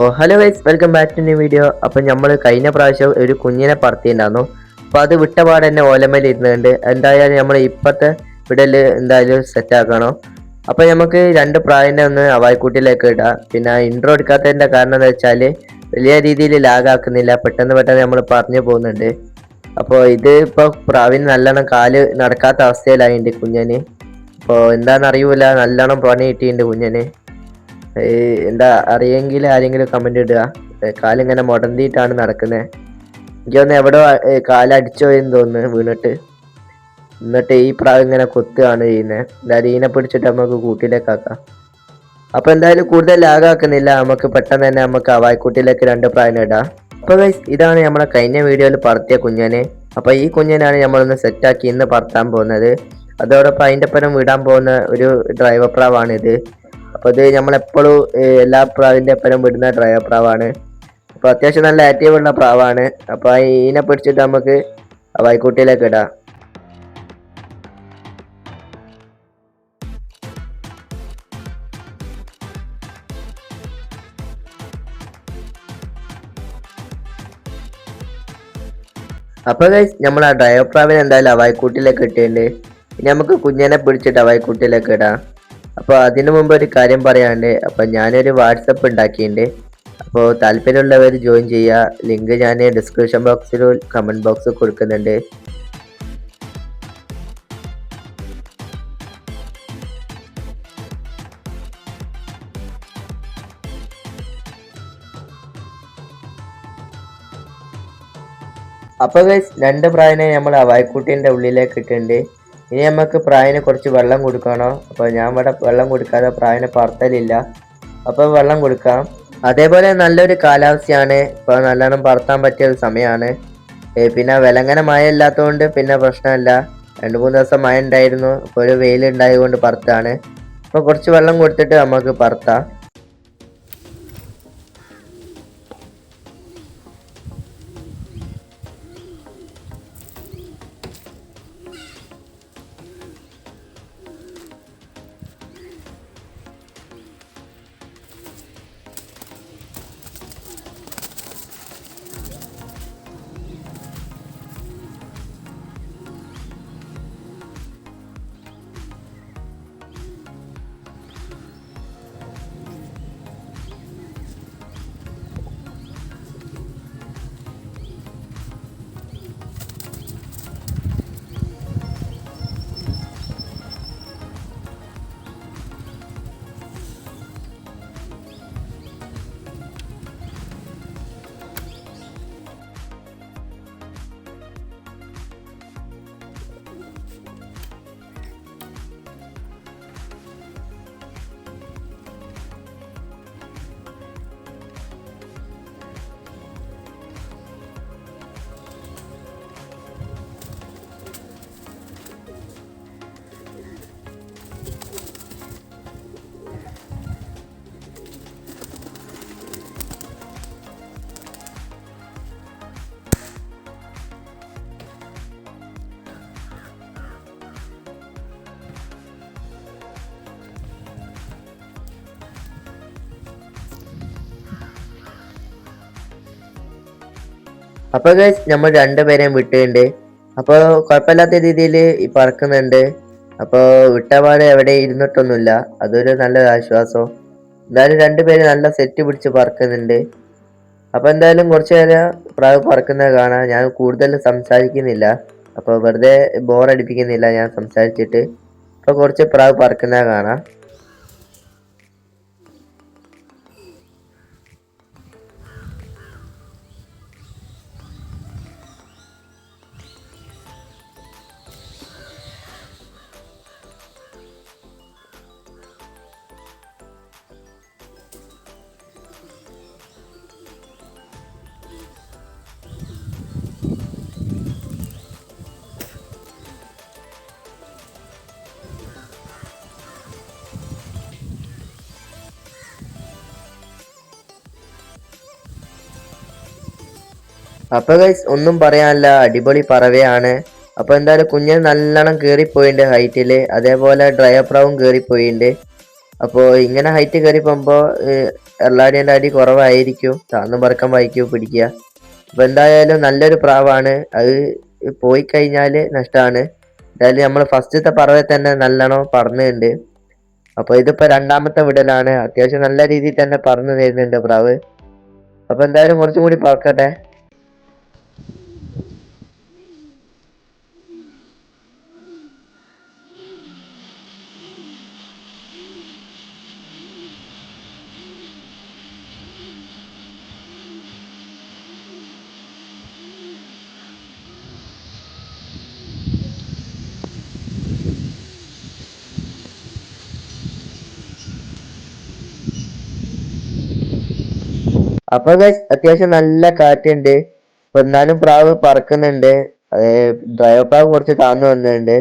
Hello guys, welcome back to new video. അപ്പം നമ്മൾ കഴിഞ്ഞ പ്രാവശ്യം ഒരു കുഞ്ഞിനെ പറത്തിയിട്ടുണ്ടായിരുന്നു. അപ്പോൾ അത് വിട്ടപാട് തന്നെ ഓലമേൽ ഇരുന്നുണ്ട്. എന്തായാലും നമ്മൾ ഇപ്പോഴത്തെ വിടല് എന്തായാലും സെറ്റ് ആക്കണം. അപ്പോൾ നമുക്ക് രണ്ട് പ്രാവിനെ ഒന്ന് അവായ്ക്കൂട്ടിലേക്ക് ഇടാം. പിന്നെ ഇൻട്രോ എടുക്കാത്തതിൻ്റെ കാരണം എന്താ വെച്ചാൽ വലിയ രീതിയിൽ ലാഗാക്കുന്നില്ല, പെട്ടെന്ന് നമ്മൾ പറഞ്ഞു പോകുന്നുണ്ട്. അപ്പോൾ ഇത് ഇപ്പോൾ പ്രാവിന് നല്ലോണം കാല് നടക്കാത്ത അവസ്ഥയിലായിട്ടുണ്ട് കുഞ്ഞന്. അപ്പോൾ എന്താണെന്ന് അറിയൂല, നല്ലോണം പണി കിട്ടിയിട്ടുണ്ട് കുഞ്ഞന്. എന്താ അറിയെങ്കിൽ ആരെങ്കിലും കമന്റ് ഇടുക. കാലിങ്ങനെ മുടന്തിയിട്ടാണ് നടക്കുന്നത്. എനിക്കൊന്ന് എവിടെ കാലടിച്ചോ എന്ന് തോന്നുന്നു വീണിട്ട്. എന്നിട്ട് ഈ പ്രാവ് ഇങ്ങനെ കൊത്തുകയാണ് ചെയ്യുന്നത്. എന്തായാലും ഇതിനെ പിടിച്ചിട്ട് നമുക്ക് കൂട്ടിലേക്ക് ആക്കാം. അപ്പൊ എന്തായാലും കൂടുതൽ ലാഗാക്കുന്നില്ല, നമുക്ക് പെട്ടെന്ന് തന്നെ നമുക്ക് അവായ്ക്കൂട്ടിലേക്ക് രണ്ട് പ്രാവിനെ ഇടാം. അപ്പൊ ഗൈസ്, ഇതാണ് നമ്മളെ കഴിഞ്ഞ വീഡിയോയിൽ പറത്തിയ കുഞ്ഞനെ. അപ്പൊ ഈ കുഞ്ഞനാണ് നമ്മളൊന്ന് സെറ്റാക്കി ഇന്ന് പറത്താൻ പോകുന്നത്. അതോടൊപ്പം അതിൻ്റെ ഒപ്പം വിടാൻ പോകുന്ന ഒരു ഡ്രൈവർ പ്രാവാണ് ഇത്. അപ്പോൾ ഇത് നമ്മളെപ്പോഴും എല്ലാ പ്രാവിൻ്റെ ഒപ്പം വിടുന്ന ഡ്രൈവർ പ്രാവാണ്. അപ്പോൾ അത്യാവശ്യം നല്ല ആക്റ്റീവ് ഉള്ള പ്രാവാണ്. അപ്പോൾ ഇതിനെ പിടിച്ചിട്ട് നമുക്ക് വൈക്കുട്ടിയിലേക്ക് ഇടാം. അപ്പോൾ ഗൈസ്, നമ്മൾ ആ ഡ്രൈവർ പ്രാവിനെ എന്തായാലും അവായ്ക്കൂട്ടിലേക്ക് ഇട്ടിട്ടുണ്ട്. ഇനി നമുക്ക് കുഞ്ഞിനെ പിടിച്ചിട്ട് അവായ്ക്കൂട്ടിലേക്ക് ഇടാം. അപ്പോൾ അതിനു മുമ്പ് ഒരു കാര്യം പറയാണ്ട്, അപ്പോൾ ഞാനൊരു വാട്സപ്പ് ഉണ്ടാക്കിയിട്ടുണ്ട്. അപ്പോൾ താല്പര്യമുള്ളവർ ജോയിൻ ചെയ്യുക. ലിങ്ക് ഞാൻ ഡിസ്ക്രിപ്ഷൻ ബോക്സിലും കമൻറ്റ് ബോക്സിൽ കൊടുക്കുന്നുണ്ട്. അപ്പോൾ ഗൈസ്, രണ്ട് പ്രാവിനെ നമ്മൾ അവായ്ക്കൂട്ടിൻ്റെ ഉള്ളിലേക്ക് ഇട്ടിട്ടുണ്ട്. ഇനി നമുക്ക് പ്രാവിന് കുറച്ച് വെള്ളം കൊടുക്കണം. അപ്പോൾ ഞാൻ ഇവിടെ വെള്ളം കൊടുക്കാതെ പ്രാവിനെ പറത്തലില്ല. അപ്പോൾ വെള്ളം കൊടുക്കാം. അതേപോലെ നല്ലൊരു കാലാവസ്ഥയാണ്, ഇപ്പോൾ നല്ലോണം പറത്താൻ പറ്റിയ ഒരു സമയമാണ്. പിന്നെ വിലങ്ങനെ മഴ ഇല്ലാത്തതുകൊണ്ട് പിന്നെ പ്രശ്നമില്ല. 2-3 ദിവസം മഴ ഉണ്ടായിരുന്നു, ഇപ്പോൾ ഒരു വെയിൽ ഉണ്ടായതുകൊണ്ട് പറത്താണ്. അപ്പോൾ കുറച്ച് വെള്ളം കൊടുത്തിട്ട് നമുക്ക് പറത്താം. അപ്പോൾ ഗൈസ്, നമ്മൾ രണ്ടുപേരെയും വിട്ടിട്ടുണ്ട്. അപ്പോൾ കുഴപ്പമില്ലാത്ത രീതിയിൽ ഈ പറക്കുന്നുണ്ട്. അപ്പോൾ വിട്ടപാട് എവിടെ ഇരുന്നിട്ടൊന്നുമില്ല, അതൊരു നല്ലൊരു ആശ്വാസം. എന്തായാലും രണ്ടുപേര് നല്ല സെറ്റ് പിടിച്ച് പറക്കുന്നുണ്ട്. അപ്പോൾ എന്തായാലും കുറച്ച് നേരം പ്രാവ് പറക്കുന്നത് കാണാം. ഞാൻ കൂടുതൽ സംസാരിക്കുന്നില്ല, അപ്പോൾ വെറുതെ ബോറടിപ്പിക്കുന്നില്ല ഞാൻ സംസാരിച്ചിട്ട്. അപ്പോൾ കുറച്ച് പ്രാവ് പറക്കുന്നത് കാണാം. അപ്പോൾ ഗൈസ്, ഒന്നും പറയാനില്ല, അടിപൊളി പറവയാണ്. അപ്പോൾ എന്തായാലും കുഞ്ഞിന് നല്ലോണം കയറിപ്പോയിട്ടുണ്ട് ഹൈറ്റിൽ. അതേപോലെ ഡ്രൈവർ പ്രാവും കയറിപ്പോയിട്ടുണ്ട്. അപ്പോൾ ഇങ്ങനെ ഹൈറ്റ് കയറി പോകുമ്പോൾ എള്ളാടിൻ്റെ അടി കുറവായിരിക്കും, താന്നും പറക്കാൻ വായിക്കും പിടിക്കുക. അപ്പോൾ എന്തായാലും നല്ലൊരു പ്രാവാണ്. അത് പോയി കഴിഞ്ഞാൽ നഷ്ടമാണ്. എന്തായാലും നമ്മൾ ഫസ്റ്റത്തെ പറവെ തന്നെ നല്ലോണം പറന്നുണ്ട്. അപ്പോൾ ഇതിപ്പോൾ രണ്ടാമത്തെ വിടലാണ്. അത്യാവശ്യം നല്ല രീതിയിൽ തന്നെ പറന്നു വരുന്നുണ്ട് പ്രാവ്. അപ്പോൾ എന്തായാലും കുറച്ചും കൂടി പറക്കട്ടെ. അപ്പൊ അത്യാവശ്യം നല്ല കാറ്റുണ്ട്. എന്നാലും പ്രാവ് പറക്കുന്നുണ്ട്. ഡ്രൈവർ പ്രാവ് കുറച്ച് താന്നു വന്നിട്ടുണ്ട്.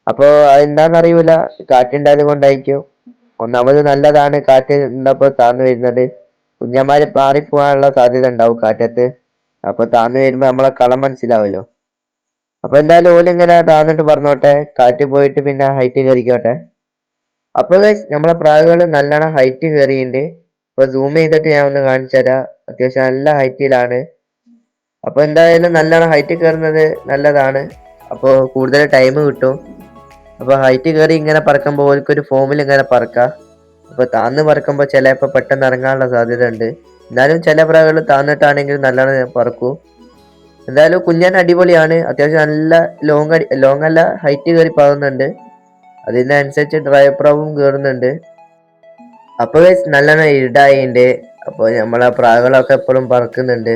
അപ്പൊ അതെന്താന്ന് അറിയൂല, കാറ്റുണ്ടായത് കൊണ്ടായിരിക്കും. ഒന്നാമത് നല്ലതാണ് കാറ്റ് ഉണ്ടപ്പോ താന്നു വരുന്നത്. കുഞ്ഞന്മാര് പാറിപ്പോവാനുള്ള സാധ്യത ഉണ്ടാവും കാറ്റത്ത്. അപ്പൊ താന്നു വരുമ്പോ നമ്മളെ കളം മനസ്സിലാവല്ലോ. അപ്പൊ എന്തായാലും ഓലിങ്ങനെ താന്നിട്ട് പറഞ്ഞോട്ടെ, കാറ്റ് പോയിട്ട് പിന്നെ ഹൈറ്റ് കയറിക്കോട്ടെ. അപ്പൊ നമ്മളെ പ്രാവുകൾ നല്ലോണം ഹൈറ്റ് കയറിയിട്ടുണ്ട്. ഇപ്പൊ സൂം ചെയ്തിട്ട് ഞാൻ ഒന്ന് കാണിച്ചു തരാം. അത്യാവശ്യം നല്ല ഹൈറ്റിലാണ്. അപ്പൊ എന്തായാലും നല്ലോണം ഹൈറ്റ് കയറുന്നത് നല്ലതാണ്. അപ്പോൾ കൂടുതൽ ടൈം കിട്ടും. അപ്പൊ ഹൈറ്റ് കയറി ഇങ്ങനെ പറക്കുമ്പോൾ ഓൽക്കൊരു ഫോമിൽ ഇങ്ങനെ പറക്കാം. അപ്പൊ താന്ന് പറക്കുമ്പോൾ ചിലപ്പോൾ പെട്ടെന്ന് ഇറങ്ങാനുള്ള സാധ്യത ഉണ്ട്. എന്നാലും ചില പ്രാവുകൾ താന്നിട്ടാണെങ്കിൽ നല്ലോണം പറക്കും. എന്തായാലും കുഞ്ഞൻ അടിപൊളിയാണ്. അത്യാവശ്യം നല്ല ലോങ് അല്ല, ഹൈറ്റ് കയറി പോകുന്നുണ്ട്. അതിനനുസരിച്ച് ഡ്രൈവർ പ്രാവും കയറുന്നുണ്ട്. അപ്പൊ നല്ലോണം ഇരുടായിണ്ട്. അപ്പോൾ നമ്മളെ പ്രാവുകളൊക്കെ എപ്പോഴും പറക്കുന്നുണ്ട്.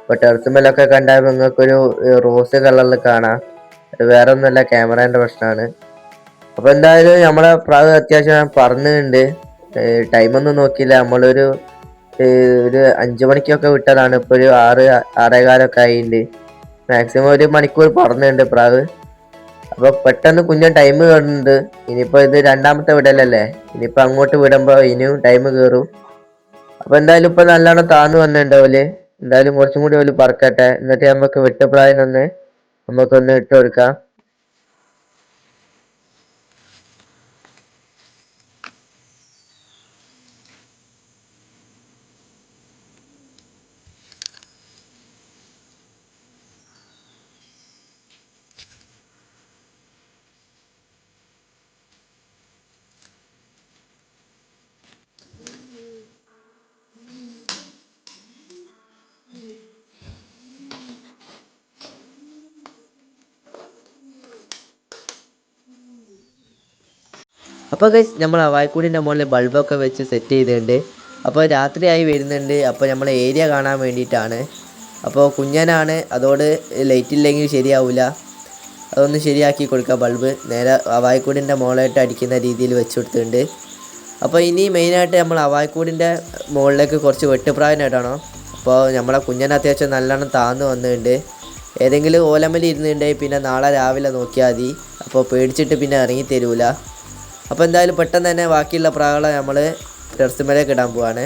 ഇപ്പൊ ടെറസുമേലൊക്കെ കണ്ടാൽ നിങ്ങൾക്കൊരു റോസ് കളറിൽ കാണാം. അത് വേറെ ഒന്നുമല്ല, ക്യാമറേന്റെ പ്രശ്നമാണ്. അപ്പൊ എന്തായാലും നമ്മളെ പ്രാവ് അത്യാവശ്യം പറന്നുണ്ട്. ടൈമൊന്നും നോക്കിയില്ല. നമ്മളൊരു 5 മണിക്കൊക്കെ വിട്ടതാണ്. ഇപ്പൊ ഒരു 6-6:15 ആയിട്ടുണ്ട്. മാക്സിമം 1 മണിക്കൂർ പറന്നുണ്ട് പ്രാവ്. അപ്പൊ പെട്ടെന്ന് കുഞ്ഞൻ ടൈം കയറുന്നുണ്ട്. ഇനിയിപ്പോ ഇത് രണ്ടാമത്തെ വിടലല്ലേ, ഇനിയിപ്പോ അങ്ങോട്ട് വിടുമ്പോ ഇനിയും ടൈം കയറും. അപ്പൊ എന്തായാലും ഇപ്പൊ നല്ലോണം താന്നു വന്നിട്ടുണ്ട് ഓല്. എന്തായാലും കുറച്ചും കൂടി ഓല് പറക്കട്ടെ, എന്നിട്ട് നമുക്ക് വിട്ടുപ്രായം നമുക്കൊന്ന് ഇട്ട് കൊടുക്കാം. അപ്പോൾ ഗൈസ് നമ്മൾ വായ്ക്കൂടിൻ്റെ മുകളിൽ ബൾബൊക്കെ വെച്ച് സെറ്റ് ചെയ്തിട്ടുണ്ട്. അപ്പോൾ രാത്രിയായി വരുന്നുണ്ട്. അപ്പോൾ നമ്മൾ ഏരിയ കാണാൻ വേണ്ടിയിട്ടാണ്. അപ്പോൾ കുഞ്ഞനാണ്, അതോട് ലൈറ്റ് ഇല്ലെങ്കിൽ ശരിയാവില്ല. അതൊന്ന് ശരിയാക്കി കൊടുക്കുക. ബൾബ് നേരെ വായ്ക്കൂടിൻ്റെ മുകളിലായിട്ട് അടിക്കുന്ന രീതിയിൽ വെച്ച് കൊടുത്തിട്ടുണ്ട്. അപ്പോൾ ഇനി മെയിനായിട്ട് നമ്മൾ വായ്ക്കൂടിൻ്റെ മുകളിലേക്ക് കുറച്ച് വെട്ടുപ്രാവിനായിട്ടാണോ. അപ്പോൾ നമ്മളെ കുഞ്ഞൻ അത്യാവശ്യം നല്ലോണം താന്നു വന്നിട്ടുണ്ട്. ഏതെങ്കിലും ഓലമലി ഇരുന്നുണ്ടെങ്കിൽ പിന്നെ നാളെ രാവിലെ നോക്കിയാൽ മതി. അപ്പോൾ പേടിച്ചിട്ട് പിന്നെ ഇറങ്ങി തരൂല. അപ്പോൾ എന്തായാലും പെട്ടെന്ന് തന്നെ ബാക്കിയുള്ള പ്രാവുകളെ നമ്മൾ ടെറസുമേലേക്ക് ഇടാൻ പോവാണ്.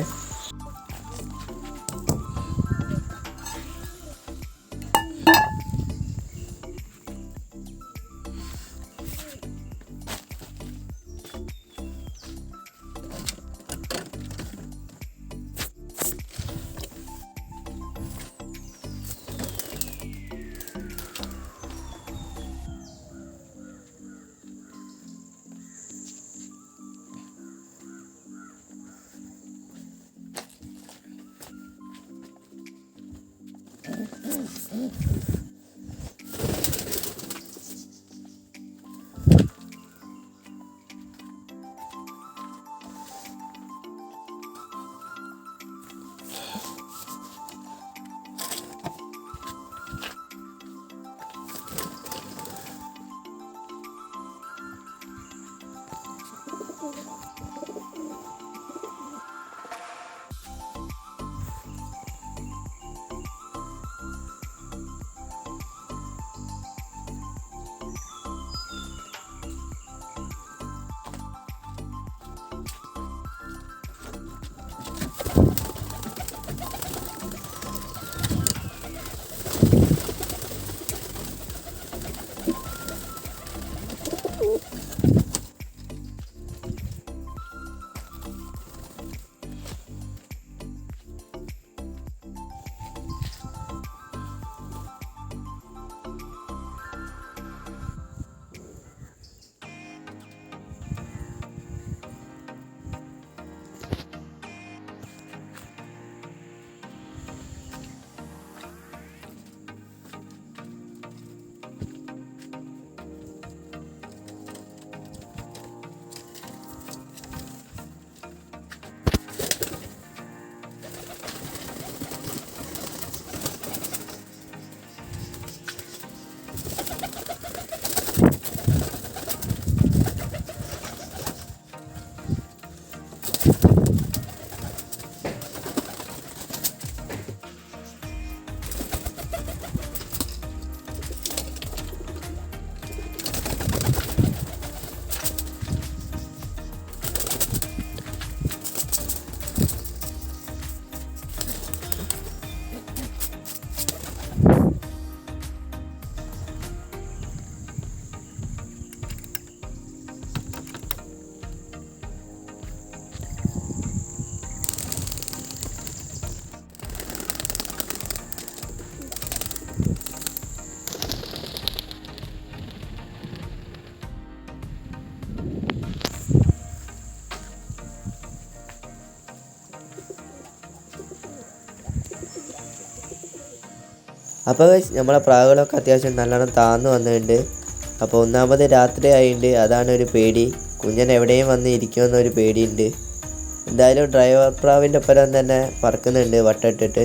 അപ്പോൾ നമ്മളെ പ്രാവുകളൊക്കെ അത്യാവശ്യം നല്ലോണം താന്നു വന്നിട്ടുണ്ട്. അപ്പോൾ ഒന്നാമത് രാത്രി ആയിട്ടുണ്ട്, അതാണ് ഒരു പേടി. കുഞ്ഞൻ എവിടെയും വന്ന് ഇരിക്കുമെന്നൊരു പേടിയുണ്ട്. എന്തായാലും ഡ്രൈവർ പ്രാവിൻ്റെ ഒപ്പം തന്നെ പറക്കുന്നുണ്ട് വട്ടിട്ടിട്ട്.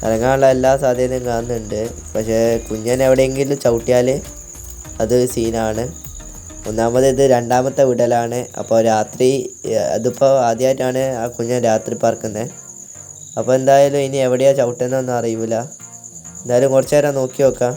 ഇറങ്ങാനുള്ള എല്ലാ സാധ്യതയും കാണുന്നുണ്ട്. പക്ഷേ കുഞ്ഞൻ എവിടെയെങ്കിലും ചവിട്ടിയാൽ അത് സീനാണ്. ഒന്നാമത് ഇത് രണ്ടാമത്തെ വിടലാണ്. അപ്പോൾ രാത്രി അതിപ്പോൾ ആദ്യമായിട്ടാണ് ആ കുഞ്ഞൻ രാത്രി പറക്കുന്നത്. അപ്പോൾ എന്തായാലും ഇനി എവിടെയാണ് ചവിട്ടുന്നതെന്ന് അറിയില്ല. എന്തായാലും കുറച്ച് നേരം നോക്കി നോക്കാം.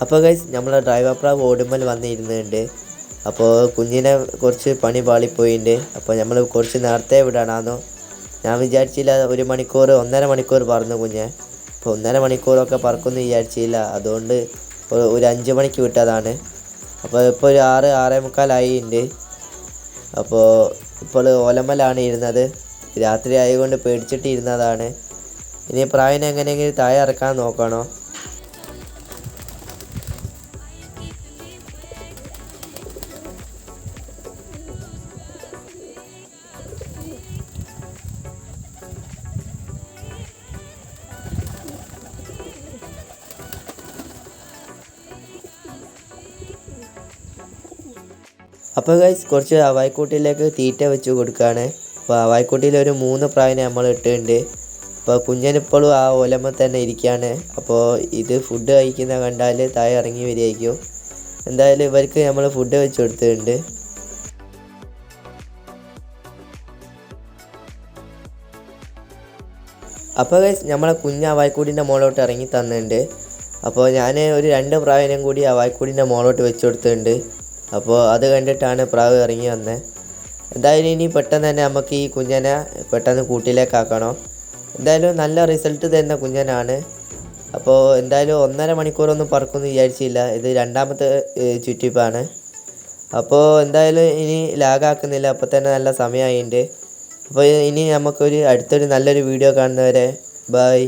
അപ്പോൾ ഗൈസ് നമ്മളെ ഡ്രൈവർ പ്രാവ് ഓടുമ്പോൾ വന്നിരുന്നുണ്ട്. അപ്പോൾ കുഞ്ഞിനെ കുറച്ച് പണി പാളിപ്പോയിട്ടുണ്ട്. അപ്പോൾ നമ്മൾ കുറച്ച് നേരത്തെ വിടണമെന്നോ ഞാൻ വിചാരിച്ചില്ല. 1 മണിക്കൂർ 1.5 മണിക്കൂർ പറന്നു കുഞ്ഞെ. അപ്പോൾ 1.5 മണിക്കൂറൊക്കെ പറക്കുമെന്ന് വിചാരിച്ചില്ല. അതുകൊണ്ട് ഒരു 5 മണിക്ക് വിട്ടതാണ്. അപ്പോൾ ഇപ്പോൾ ഒരു 6-6:45 ആയിട്ടുണ്ട്. അപ്പോൾ ഇപ്പോൾ ഓലമ്മലാണ് ഇരുന്നത്. രാത്രി ആയതുകൊണ്ട് പേടിച്ചിട്ട് ഇരുന്നതാണ്. ഇനി പ്രാവിനെ എങ്ങനെയെങ്കിലും താഴെ ഇറക്കാൻ നോക്കണോ. അപ്പോൾ ഗൈസ് കുറച്ച് ഹവായിക്കൂട്ടിലേക്ക് തീറ്റ വെച്ച് കൊടുക്കുകയാണ്. അപ്പോൾ ഹവായിക്കൂട്ടിയിൽ ഒരു 3 പ്രാവിനെ നമ്മൾ ഇട്ടിട്ടുണ്ട്. അപ്പോൾ കുഞ്ഞനിപ്പോഴും ആ ഓലമ്മ തന്നെ ഇരിക്കുകയാണ്. അപ്പോൾ ഇത് ഫുഡ് കഴിക്കുന്ന കണ്ടാൽ താഴെ ഇറങ്ങി വരികയായിരിക്കും. എന്തായാലും ഇവർക്ക് നമ്മൾ ഫുഡ് വെച്ച് കൊടുത്തിട്ടുണ്ട്. അപ്പോൾ ഗൈസ് നമ്മളെ കുഞ്ഞ് ഹവായിക്കൂടിൻ്റെ മുകളിലോട്ട് ഇറങ്ങി തന്നിട്ടുണ്ട്. അപ്പോൾ ഞാൻ ഒരു 2 പ്രാവിനെയും കൂടി ഹവായിക്കൂടിൻ്റെ മുകളിലോട്ട് വെച്ച് കൊടുത്തിട്ടുണ്ട്. അപ്പോൾ അത് കണ്ടിട്ടാണ് പ്രാവ് ഇറങ്ങി വന്നത്. എന്തായാലും ഇനി പെട്ടെന്ന് തന്നെ നമുക്ക് ഈ കുഞ്ഞനെ പെട്ടെന്ന് കൂട്ടിലേക്കാക്കണം. എന്തായാലും നല്ല റിസൾട്ട് തരുന്ന കുഞ്ഞനാണ്. അപ്പോൾ എന്തായാലും 1.5 മണിക്കൂറൊന്നും പറക്കുമെന്ന് വിചാരിച്ചില്ല. ഇത് രണ്ടാമത്തെ ചുറ്റിപ്പാണ്. അപ്പോൾ എന്തായാലും ഇനി ലാഗാക്കുന്നില്ല. അപ്പോൾ തന്നെ നല്ല സമയമായിട്ടുണ്ട്. അപ്പോൾ ഇനി നമുക്കൊരു അടുത്തൊരു നല്ലൊരു വീഡിയോ കാണുന്നവരെ ബൈ.